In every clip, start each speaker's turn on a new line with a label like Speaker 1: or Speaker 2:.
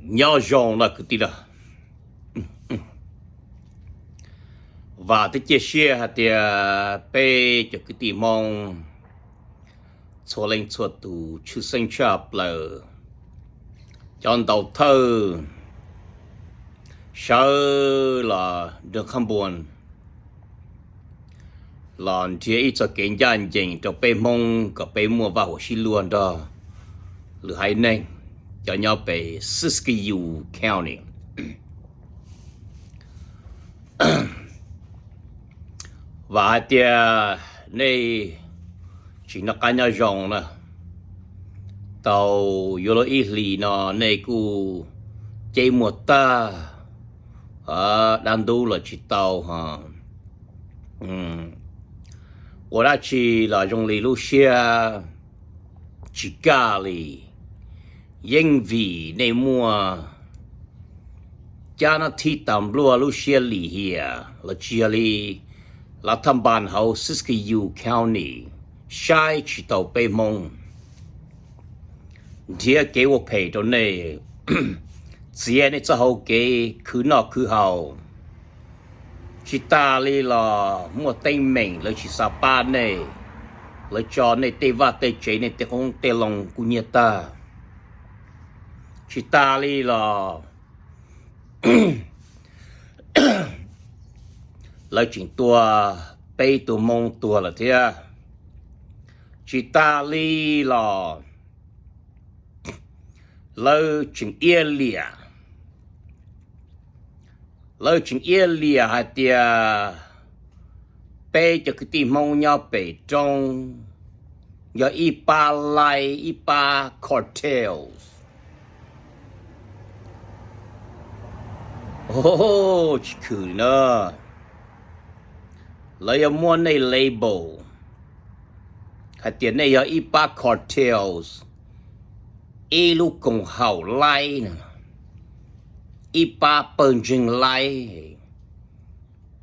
Speaker 1: nhỏ giòn là cái gì đó và tới chia sẻ hạt thì pe cho cái gì mong cho lên cho tụ chữ sinh chập là chọn đầu thơ sợ là được không buồn lòn chia ít cho kiến gian dành cho pe mong có pe mua vào xí luôn đó lửa hay nên cho nhau về Siskiyou County và thì này chỉ nó cái nhau rộng nè tàu vô lối ít lì nó này cu chơi một ta đang đủ là chỉ tàu ha我那去了用里路线去咖喱英语内幕加那提当路路线里here了这里了他们班好 Siskiyou County sai去到北蒙dia给我陪到呢只要你之后给去那去好chỉ ta li là mua tên mình lấy chỉ sa pa này lấy cho này tê va tê chế này tê không tê lòng của nhà ta chỉ ta li là lấy chuyện tua bay tua mông tua là thế chỉ ta li là lấy chuyện yên lìa lời chuyện yên lìa hay tia bê cho cái tim mong nhau bê trong do ipa lai ipa cartels chỉ khử nữa lời mua này label hay tiền này do ipa cartels y lúc cùng hậu lai nè ipa bần chừng lại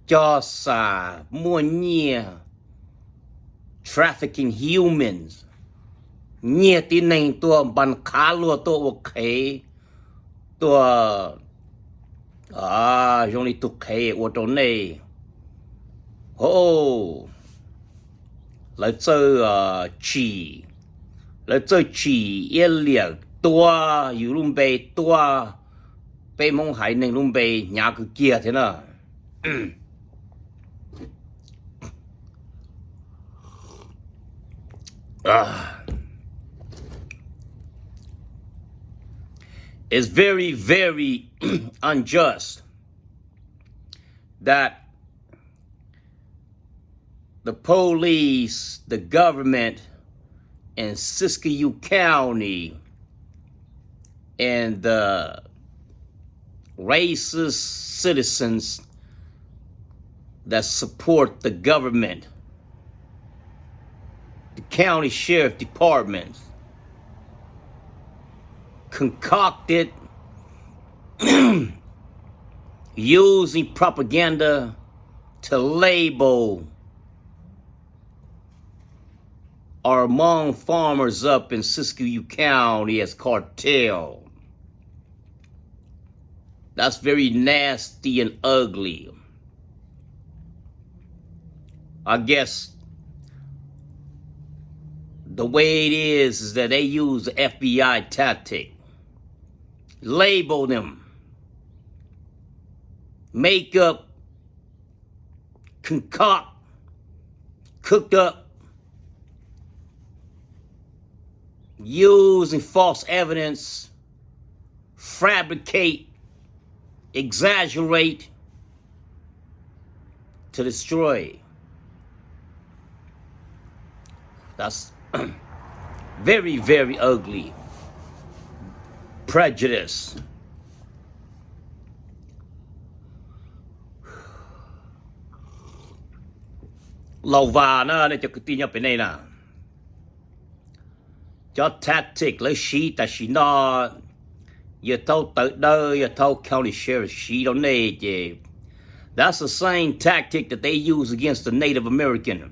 Speaker 1: cho xả mua nhia trafficking humans nhia tin này tua bàn khá lùa tua ok tua dùng đi tục khế ở chỗ này lấy chơi chỉ yên liệt tua yếu luôn bê tua被蒙海内拢被nhà个kia thế nào it's very very unjust that the police, the government in Siskiyou County and the racist citizens that support the government, the county sheriff department, concocted using propaganda to label our Hmong farmers up in Siskiyou County as cartel. That's very nasty and ugly. I guess the way it is that they use the FBI tactic. Label them. Make up, concoct, cooked up, using false evidence, fabricate, exaggerate to destroy. That's very, very ugly. Prejudice. Lầu và nó để cho cái tin nhập bên này nè. Cho tactic lấy sĩ ta sĩ nó giờ thâu tự đời giờ thâu county sheriff sĩ đó này chứ. That's the same tactic that they use against the Native American.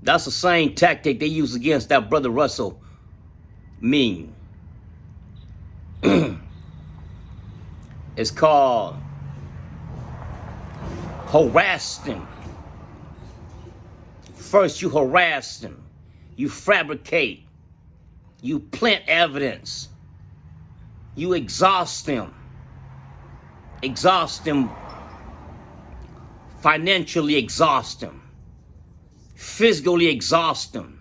Speaker 1: That's the same tactic they use against that brother Russell Ming. It's called harass them. First you harass them. You fabricate. You plant evidence. You exhaust them. Exhaust them. Financially exhaust them. Physically exhaust them.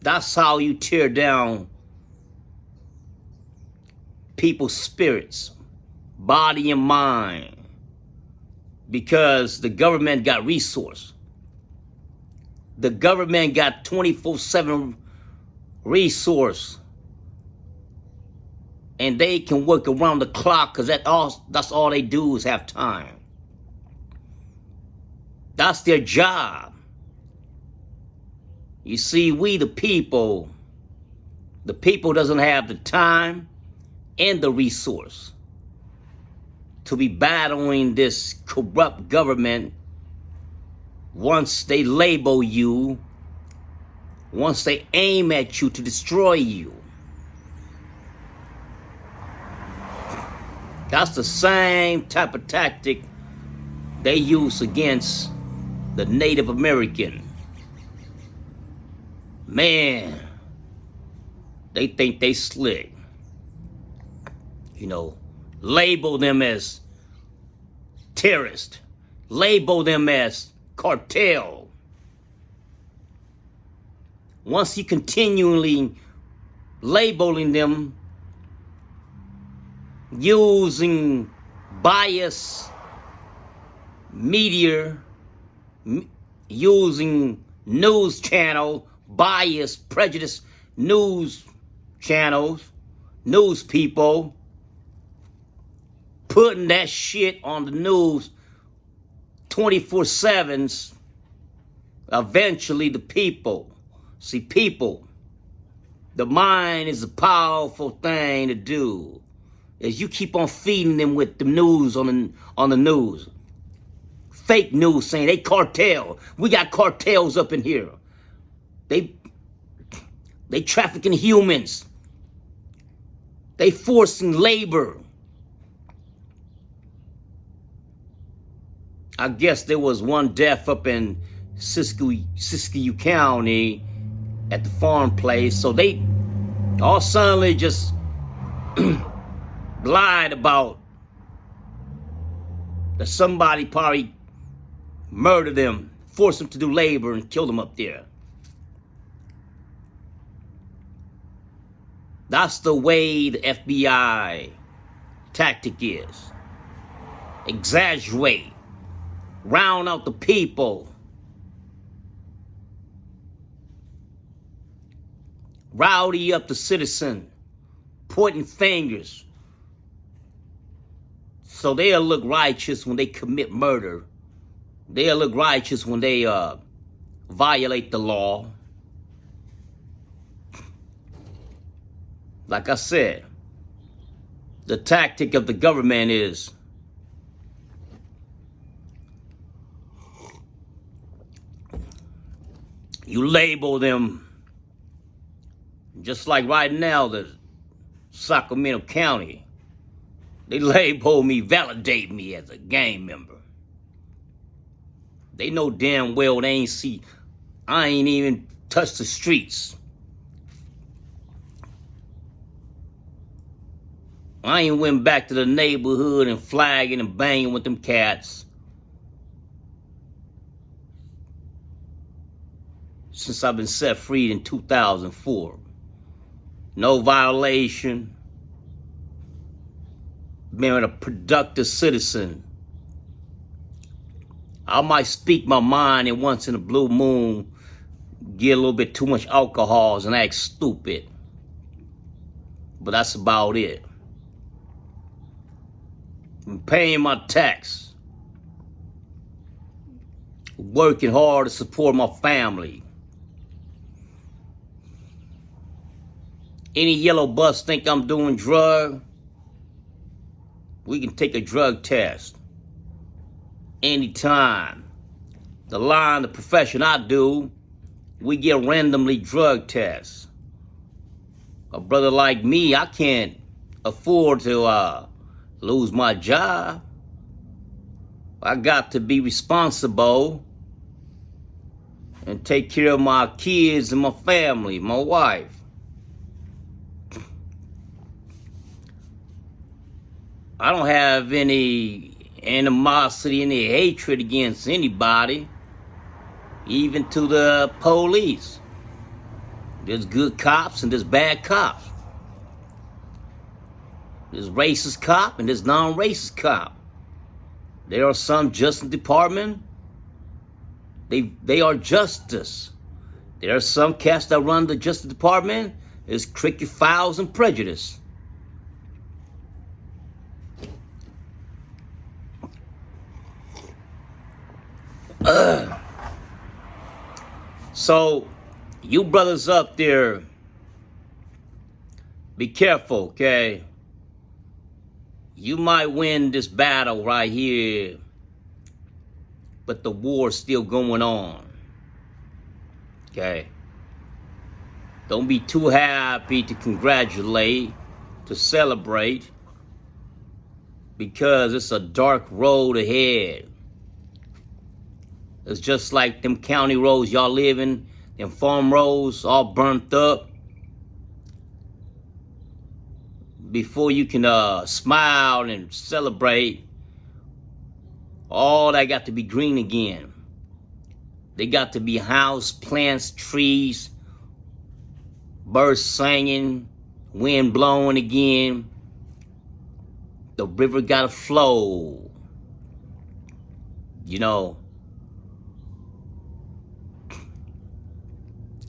Speaker 1: That's how you tear down people's spirits, body and mind, because the government got resource. The government got 24/7 resource, and they can work around the clock because that's all they do is have time. That's their job. You see, we the people doesn't have the time and the resource to be battling this corrupt government. Once they label you, once they aim at you to destroy you. That's the same type of tactic they use against the Native American. Man, they think they slick. You know, label them as terrorists. Label them as cartel. Once you continually labeling them using bias media, using news channel, bias, prejudice, news channels, news people, putting that shit on the news 24/7, eventually the people, see people, the mind is a powerful thing to do. Is you keep on feeding them with the news on the news. Fake news saying they cartel. We got cartels up in here. They trafficking humans. They forcing labor. I guess there was one death up in Siskiyou County at the farm place. So they all suddenly just lied about that somebody probably murdered them, forced them to do labor and killed them up there. That's the way the FBI tactic is. Exaggerate. Round out the people. Rowdy up the citizen. Pointing fingers. So they'll look righteous when they commit murder. They'll look righteous when they violate the law. Like I said, the tactic of the government is you label them, just like right now, the Sacramento County. They label me, validate me as a gang member. They know damn well they ain't see, I ain't even touched the streets. I ain't went back to the neighborhood and flagging and banging with them cats since I've been set free in 2004. No violation. Been a productive citizen. I might speak my mind and once in a blue moon get a little bit too much alcohol and act stupid. But that's about it. I'm paying my tax. Working hard to support my family. Any yellow bus think I'm doing drug? We can take a drug test. Anytime. The line, the profession I do, we get randomly drug tests. A brother like me, I can't afford to lose my job. I got to be responsible and take care of my kids and my family, my wife. I don't have any animosity, any hatred against anybody, even to the police. There's good cops and there's bad cops. There's racist cop and there's non-racist cop. There are some justice department. They are justice. There are some cats that run the justice department. There's cricket fouls and prejudice. So, you brothers up there, be careful, okay? You might win this battle right here, but the war's still going on, okay? Don't be too happy to congratulate, to celebrate, because it's a dark road ahead. It's just like them county roads y'all live in, them farm roads all burnt up. Before you can smile and celebrate, all that got to be green again. They got to be house, plants, trees, birds singing, wind blowing again. The river got to flow. You know.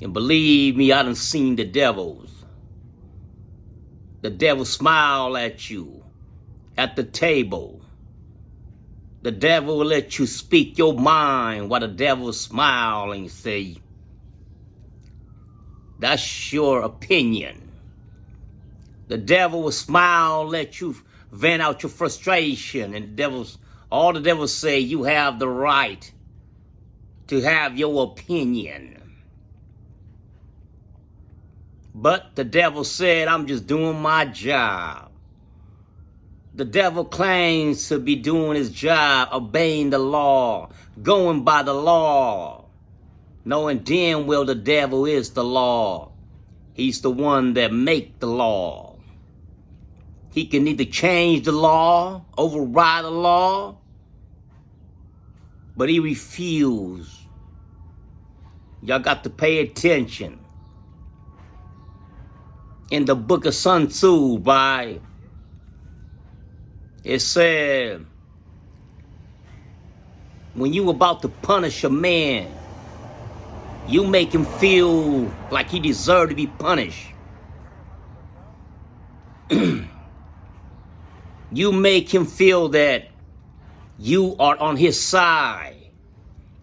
Speaker 1: And believe me, I done seen the devils. The devil smile at you at the table. The devil will let you speak your mind while the devil smile and say, that's your opinion. The devil will smile, let you vent out your frustration, and all the devils say, you have the right to have your opinion. But the devil said, I'm just doing my job. The devil claims to be doing his job, obeying the law, going by the law, knowing damn well the devil is the law. He's the one that make the law. He can either change the law, override the law, but he refused. Y'all got to pay attention. In the book of Tswv, right? It said, when you about to punish a man, you make him feel like he deserved to be punished. You make him feel that you are on his side.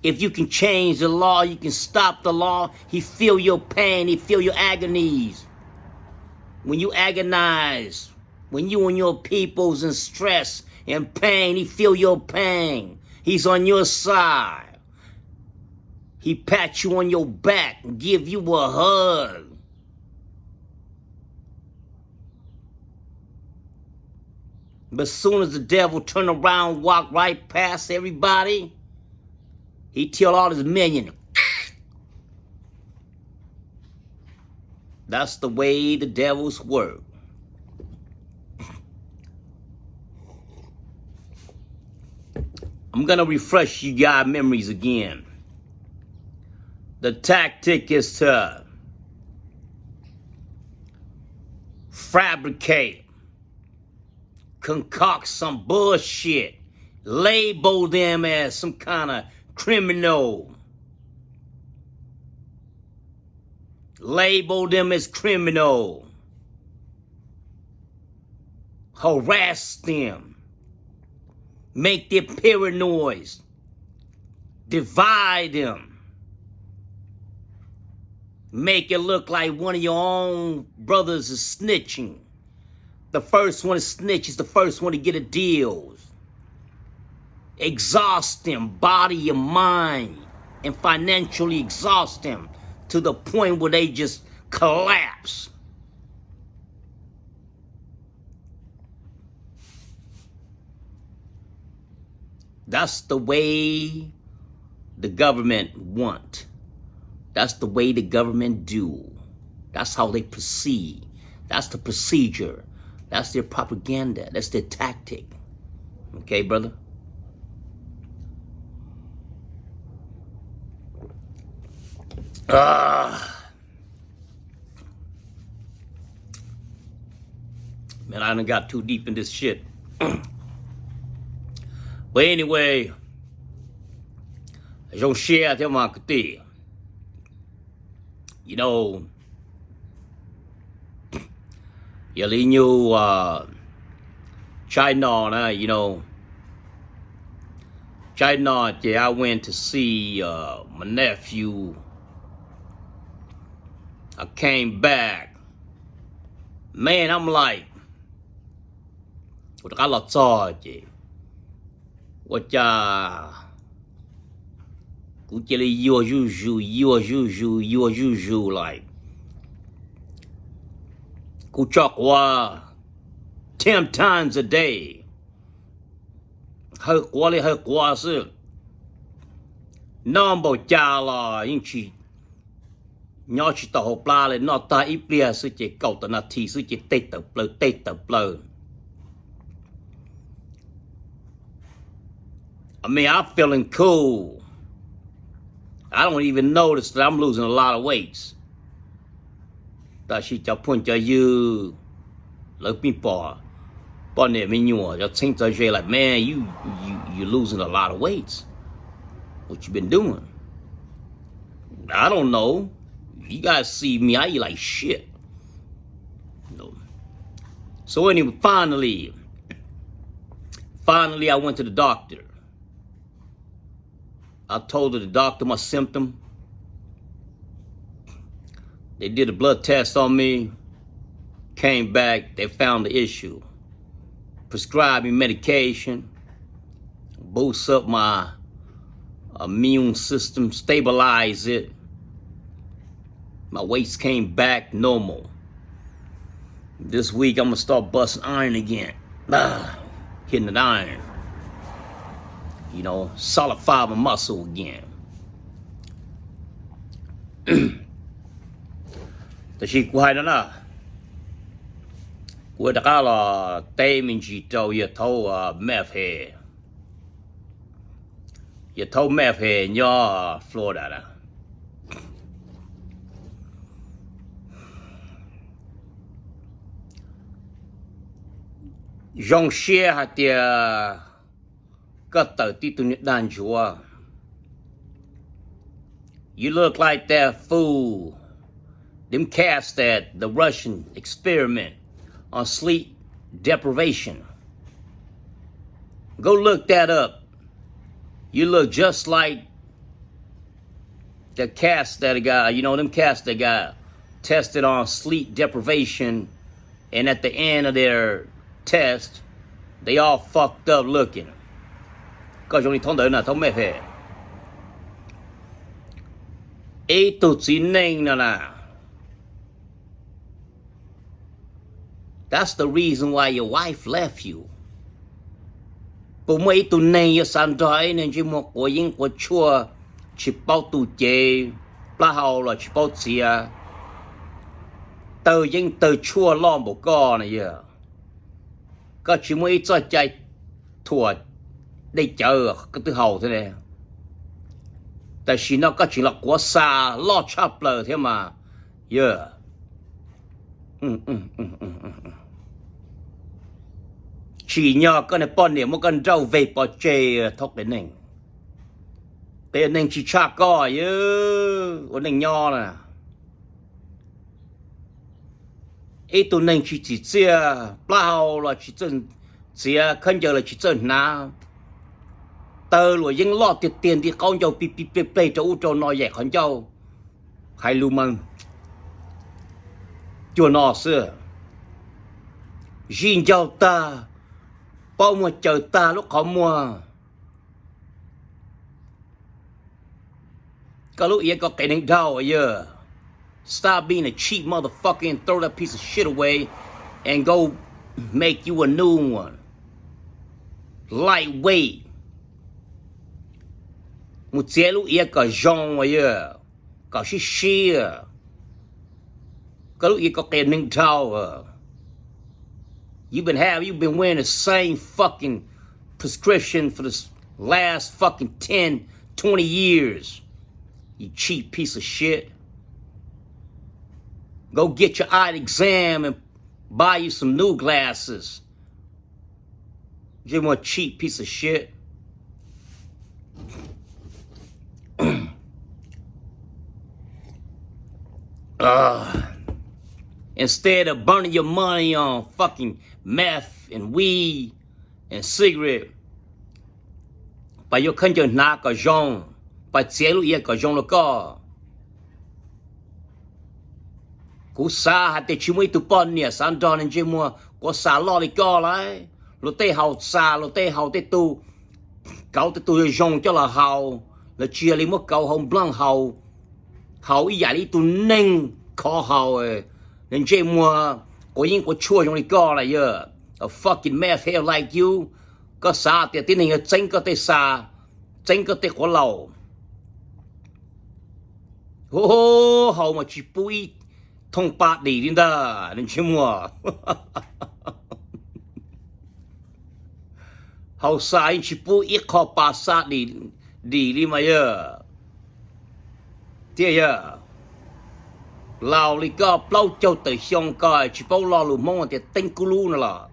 Speaker 1: If you can change the law, you can stop the law. He feel your pain, he feel your agonies. When you agonize, when you and your people's in stress and pain, he feel your pain. He's on your side. He pats you on your back and give you a hug. But as soon as the devil turn around, walk right past everybody, he tell all his minions, that's the way the devils work. I'm going to refresh you guys' memories again. The tactic is to fabricate, concoct some bullshit, label them as some kind of criminal. Label them as criminal. Harass them. Make them paranoid. Divide them. Make it look like one of your own brothers is snitching. The first one to snitch is the first one to get a deal. Exhaust them, body and mind, and financially exhaust them to the point where they just collapse. That's the way the government want. That's the way the government do. That's how they proceed. That's the procedure. That's their propaganda. That's their tactic. Okay, brother? Man, I done got too deep in this shit. But anyway, I don't share them on the, you know, you knew China, you know, China, yeah, I went to see my nephew. I came back. Man, I'm like, what I love charge. What your usual like. Ku chok 10 times a day. Hơi quá sự. Nó bảo cha là những chị nhỏ chỉ tao hộp la lên nó ta ít bia sự chỉ cầu tao nà thì sự chỉ tê tập lơ. I mean, I'm feeling cool. I don't even notice that I'm losing a lot of weights. Ta chỉ cho phun cho you lỡ pin bò. But I mean, you think that you're like, man, you losing a lot of weights. What you been doing? I don't know. You guys see me, I eat like shit. No. So anyway, finally, I went to the doctor. I told the doctor my symptom. They did a blood test on me. Came back, they found the issue. Prescribed me medication. Boosts up my immune system, stabilize it. My weights came back normal. This week, I'm gonna start busting iron again. Hitting the iron. You know, solidify my muscle again. Tại vì của hai đó là của tất cả là tây mình chỉ trâu giờ thâu meth hè. Giờ thâu meth hè nhỏ Florida đó. Dòng xe hạt thì cất tờ tí tụ nhật đàn chúa. You look like that fool. Them cats that the Russian experiment on sleep deprivation. Go look that up. You look just like the cats that got, you know, them cats that got tested on sleep deprivation, and at the end of their test, they all fucked up looking. Có chúng đi thông tới là thông mẹ phê. Ý tụt xin nên là. That's the reason why your wife left you. Bố mấy tụi này your son đói nên chỉ một của những của chua chỉ bao tụ chế ba hào là chỉ bao xìa từ những từ chua lon bộ co này giờ có chỉ mấy cho chạy thua đây chờ cái từ hậu thế này tại vì nó có chỉ là quá xa lo chắp lờ thế mà yeah. Chỉ nhờ con này bọn niệm một con rau về bỏ chê thóc đến nền. Tên nền chỉ cha coi chứ. Con nền nho nè. Ý tụi nền chỉ chia. Bao là chỉ chân. Chia khăn giờ là chỉ chân nào. Tờ lùa dân lo tiệt tiền thì con dâu bì cho u trâu nói dạy con dâu. Hay lưu măng. Chùa nọ xưa. Dinh dâu ta. Bao mà chờ ta lúc họ mua. Có lúc yên có cái nền đau ở giờ. Stop being a cheap motherfucker and throw that piece of shit away and go make you a new one. Lightweight. một chế lúc yên cả rong mà giờ cả xí xí cả lúc yên có cái nâng thao you've been wearing the same fucking prescription for the last fucking 10, 20 years. You cheap piece of shit. Go get your eye exam and buy you some new glasses. You more cheap piece of shit. Instead of burning your money on fucking meth and weed and cigarette, by your country not a zone, by chế ye ka zone lo ka. Cú sa hạt tê chimui tu pon nè san don en chimua có sa lo li ka lại, lo tê hào sa lo tê hào tê tu, cậu tê tu zone cho là hào, là chia li mất cậu hồng blanc hào ý giải li tu neng khó hào nên chimua có những có chua trong li ka là giờ, a fucking meth head like you, có sa tê tin hình tránh có tê sa, tránh có tê có lầu. Hô hào mà chỉ bụi thông bát đi đến đó nên chứ mua hào sai chỉ bụi ít khó bát sát đi mà giờ thế giờ lao li có bao châu tới xong coi chỉ bao lo lù mong thì tinh cú lu nữa là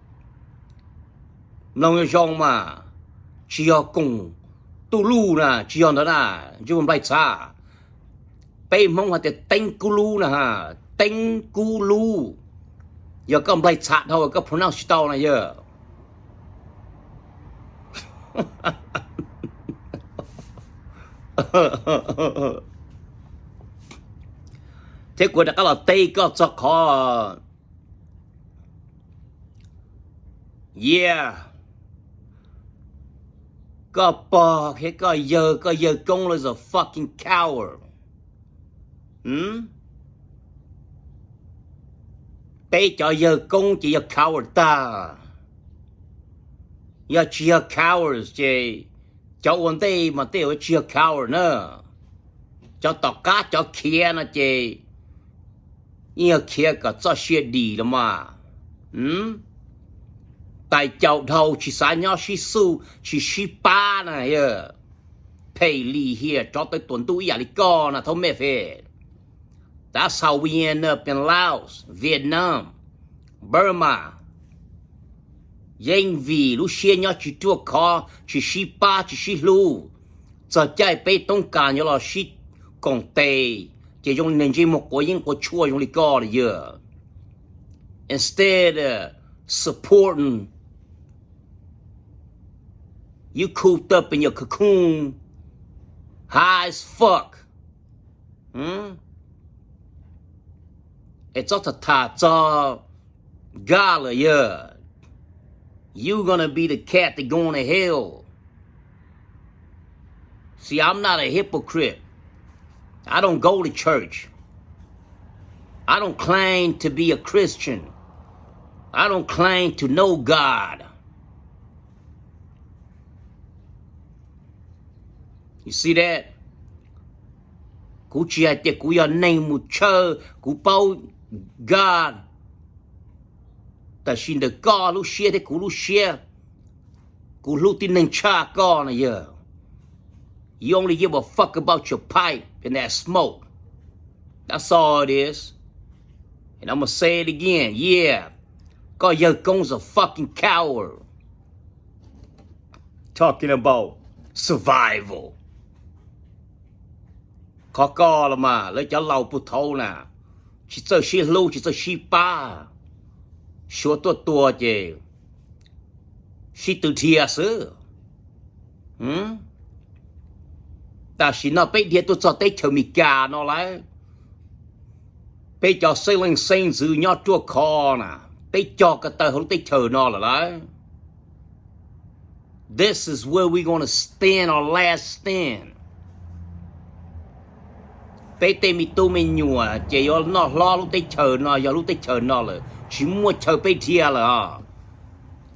Speaker 1: nông dân mà chỉ có cùng tu lu nè chỉ có đó nè chứ không phải xa bây mong là tinh cú lu nè ha tinh cú lu giờ có một chặt thôi có pronounce tao này giờ thế của đã có là tây có cho khó yeah có bò cái có giờ công là a fucking coward bây giờ giờ công chỉ là coward ta giờ chỉ là coward chứ cho vấn đề mà tiêu chỉ là coward nữa cho tao cá cho kia nó chứ như kia cả cho xe đi là mà tại cháu thầu chỉ sai nhau Siskiyou chỉ ba này pay li here cho tới tuần tu ý co là thôi mẹ phê. That's how we end up in Laos, Vietnam, Burma. Yên vì lúc xưa nhau chỉ tua khó, chỉ ba, chỉ lu. Giờ chạy bê tông cả nhau là chỉ còn tê. Chỉ dùng nền chỉ một cái có chua dùng lý co là giờ. Instead of supporting, you cooped up in your cocoon, high as fuck. It's all a gala, yeah. You gonna be the cat that going to hell. See, I'm not a hypocrite. I don't go to church. I don't claim to be a Christian. I don't claim to know God. You see that? Cú chia tiệt cú giờ này một chơi cú bao God. Ta xin được God lúc xia thế cú lúc xia. Cú lúc tin nâng cha God này giờ. You only give a fuck about your pipe and that smoke. That's all it is. And I'm gonna say it again. Yeah. God giờ công a fucking coward. Talking about survival. Khó co là mà lấy cho lâu bút thâu nè. Chỉ cho xí lưu, chỉ cho xí ba. Số tua chứ. Xí từ thịa sư. Ta xí nó bây giờ tôi cho tới chờ mì gà nó lại. Bây giờ xây lên xanh dư nhỏ chua khó nè. Bây giờ cái tờ không tới chờ nó là lại. This is where we're gonna stand our last stand. Bây tê mi tu mi nhùa, chỉ có nó lo lúc tới chờ nó, giờ lúc tới chờ nó là chỉ mua chờ bây thia là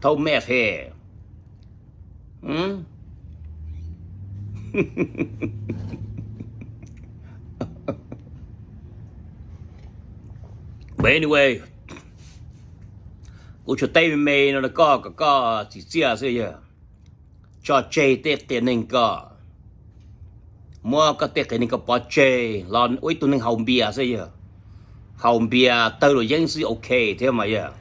Speaker 1: thâu mẹ phê. But anyway, cô cho tay mày nó có chỉ chia thế giờ cho chơi tết tiền nên có mua cái tết cái nên có bỏ chơi lon ôi tụi nên hồng bia thế giờ hồng bia tới rồi vẫn是 ok thế mà giờ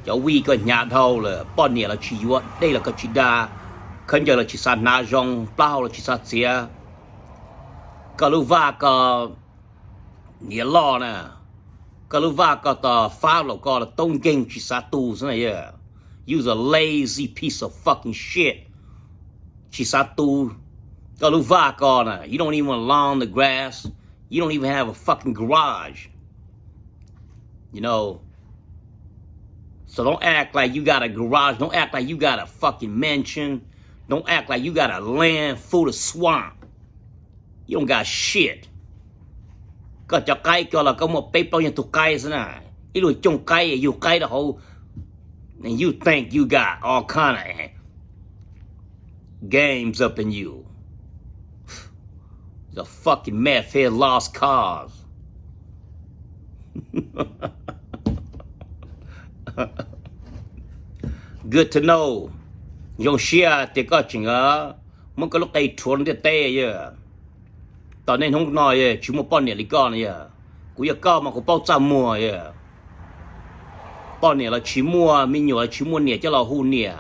Speaker 1: cho vi cái nhà thầu là bọn này là chỉ vợ đây là cái chỉ đa khẩn giờ là chỉ san na rong bao là chỉ san xia cái lúc va cái nghĩa lo nè cái lúc va cái tờ phá là cái là tông kinh chỉ san tu thế này giờ you's a lazy piece of fucking shit chỉ san tu cái lúc va cái nè you don't even lawn the grass you don't even have a fucking garage you know. So don't act like you got a garage. Don't act like you got a fucking mansion. Don't act like you got a land full of swamp. You don't got shit. Có cho cây cho là có một bếp bao nhiêu tụ cây thế này. Ý đồ trồng cây, you cây the whole. And you think you got all kind of games up in you. The fucking meth head lost cause. Good to know. Yung share thì có chuyện ở muốn có lúc đây thuần để tê vậy. Tao nên không nói vậy, chỉ một bọn này lý con vậy. Cũng giờ cao mà cũng bao trăm mua vậy. Bọn này là chỉ mua, mình nhổ là chỉ mua nè cho là hù nè.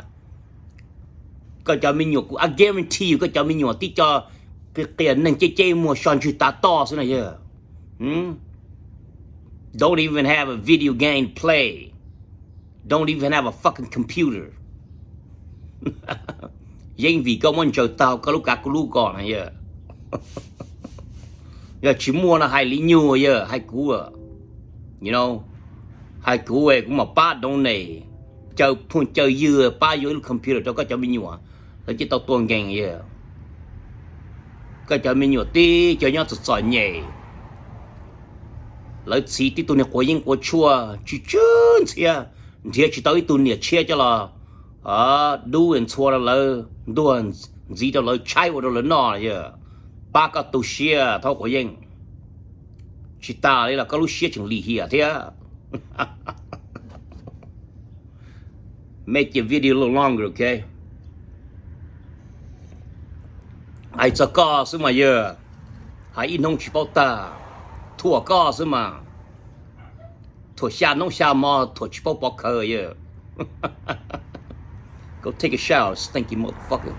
Speaker 1: Cái cho mình nhổ, I guarantee you cái cho mình nhổ tí cho cái tiền nên chơi mua son chữ ta to thế này vậy. Don't even have a video game play. Don't even have a fucking computer. Dân vì có muốn chờ tao có lúc cả có lúc còn này giờ. Giờ chỉ mua là hai lý nhu giờ hai cú à. You know, hai cú ấy cũng mà ba đông này chờ phun chờ dừa ba dưới computer cho có cho mình nhua. Rồi chỉ tao tuần gàng giờ. Cái cho mình nhua tí cho nhau sỏi nhẹ. Lấy xí tí tụi này của dân của chua chỉ chân xia. Thì chỉ tới tụi này chia cho là đuôi chua là đuôi gì đó là trái vào đó là nọ giờ ba cái tụi chia thao của dân chỉ ta đây là cái lúc chia chừng lì hìa thế á. Make your video a little longer, okay? Ai cho co xứ mà giờ hãy in không chỉ bao ta thua co xứ mà thua xa nông xa mò thua chỉ bao bọc khờ giờ. Go take a shower, stinky motherfucker.